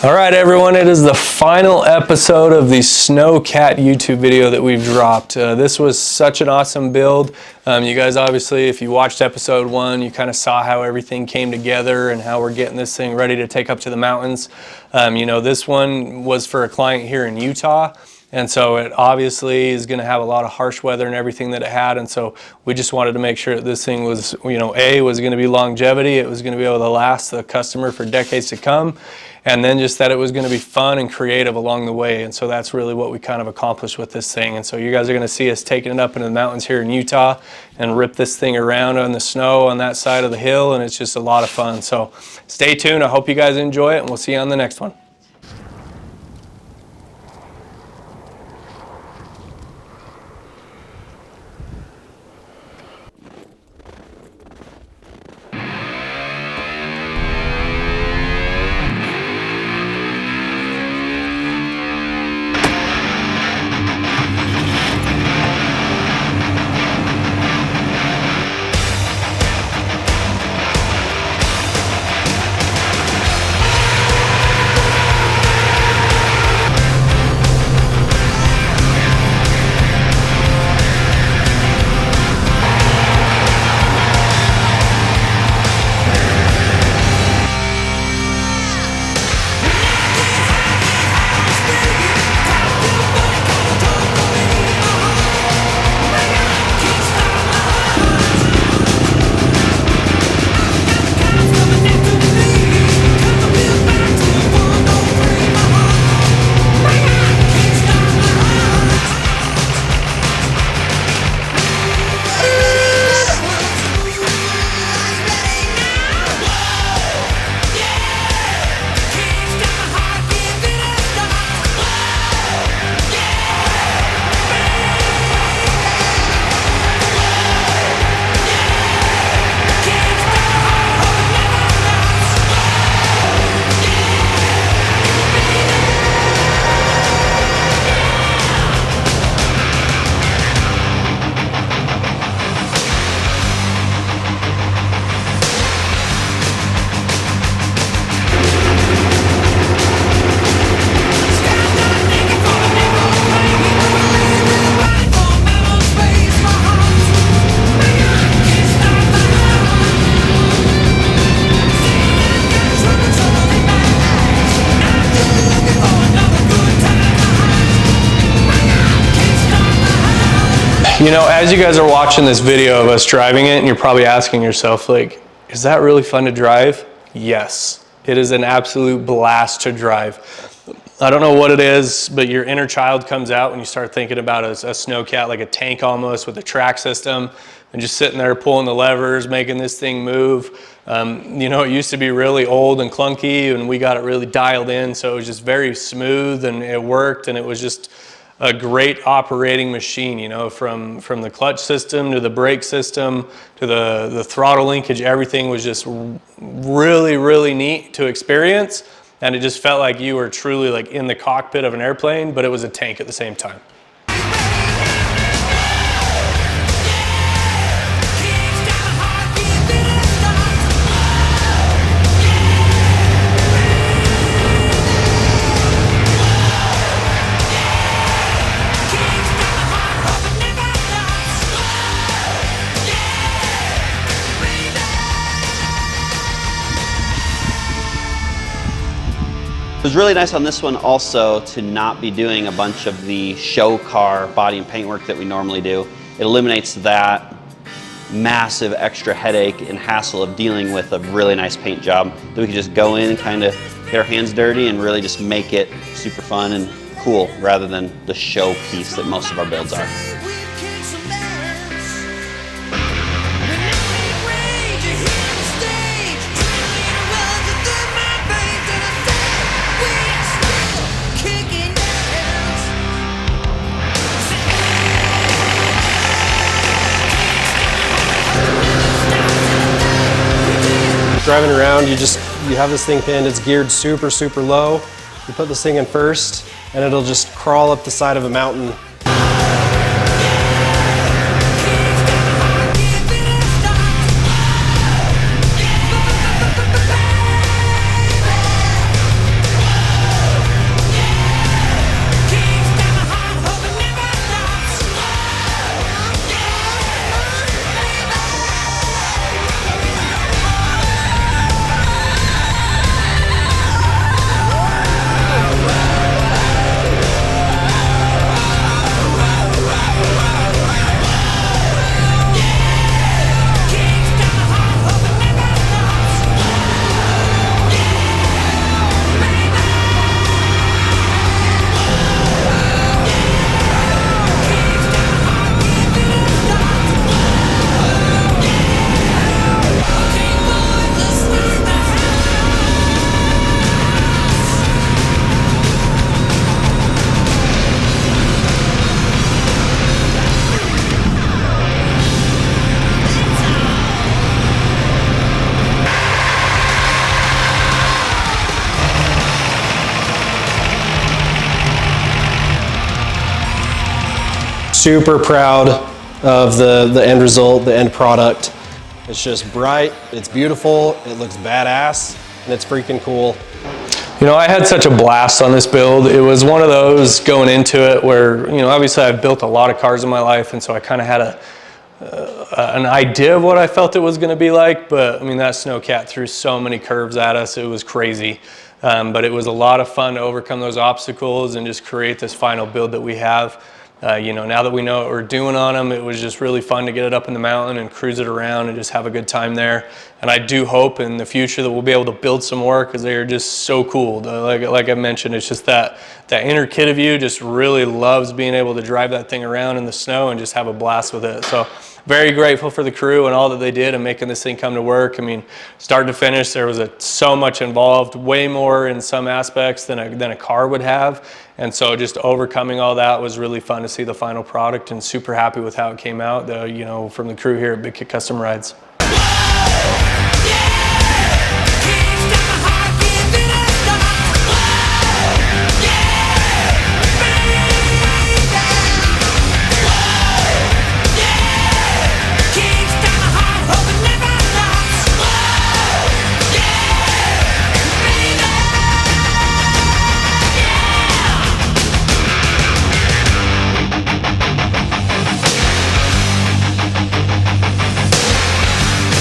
All right, everyone, it is the final episode of the Snowcat YouTube video that we've dropped. This was such an awesome build. You guys, obviously, if you watched episode 1, you kind of saw how everything came together and how we're getting this thing ready to take up to the mountains. This one was for a client here in Utah. And so it obviously is going to have a lot of harsh weather and everything that it had. And so we just wanted to make sure that this thing was, was going to be longevity. It was going to be able to last the customer for decades to come. And then just that it was going to be fun and creative along the way. And so that's really what we kind of accomplished with this thing. And so you guys are going to see us taking it up into the mountains here in Utah and rip this thing around on the snow on that side of the hill. And it's just a lot of fun. So stay tuned. I hope you guys enjoy it, and we'll see you on the next one. As you guys are watching this video of us driving it, and you're probably asking yourself, like, is that really fun to drive? Yes, it is an absolute blast to drive. I don't know what it is, but your inner child comes out when you start thinking about a Snowcat, like a tank almost with a track system, and just sitting there pulling the levers, making this thing move. It used to be really old and clunky, and we got it really dialed in, so it was just very smooth, and it worked, and it was just a great operating machine, from the clutch system to the brake system to the throttle linkage. Everything was just really, really neat to experience. And it just felt like you were truly like in the cockpit of an airplane, but it was a tank at the same time. It was really nice on this one also to not be doing a bunch of the show car body and paint work that we normally do. It eliminates that massive extra headache and hassle of dealing with a really nice paint job that we could just go in and kind of get our hands dirty and really just make it super fun and cool rather than the show piece that most of our builds are. Driving around, you have this thing pinned, it's geared super, super low. You put this thing in first, and it'll just crawl up the side of a mountain. super proud of the end result, the end product. It's just bright, it's beautiful, it looks badass, and it's freaking cool. You know, I had such a blast on this build. It was one of those going into it where, you know, obviously I've built a lot of cars in my life, and so I kind of had an idea of what I felt it was going to be like. But I mean, that Snowcat threw so many curves at us, it was crazy. But it was a lot of fun to overcome those obstacles and just create this final build that we have. You know, now that we know what we're doing on them, it was just really fun to get it up in the mountain and cruise it around and just have a good time there. And I do hope in the future that we'll be able to build some more, because they are just so cool. Like I mentioned, it's just that inner kid of you just really loves being able to drive that thing around in the snow and just have a blast with it. So very grateful for the crew and all that they did in making this thing come to work. I mean, start to finish, there was so much involved, way more in some aspects than a car would have. And so just overcoming all that was really fun to see the final product, and super happy with how it came out, you know, from the crew here at Big Kit Custom Rides.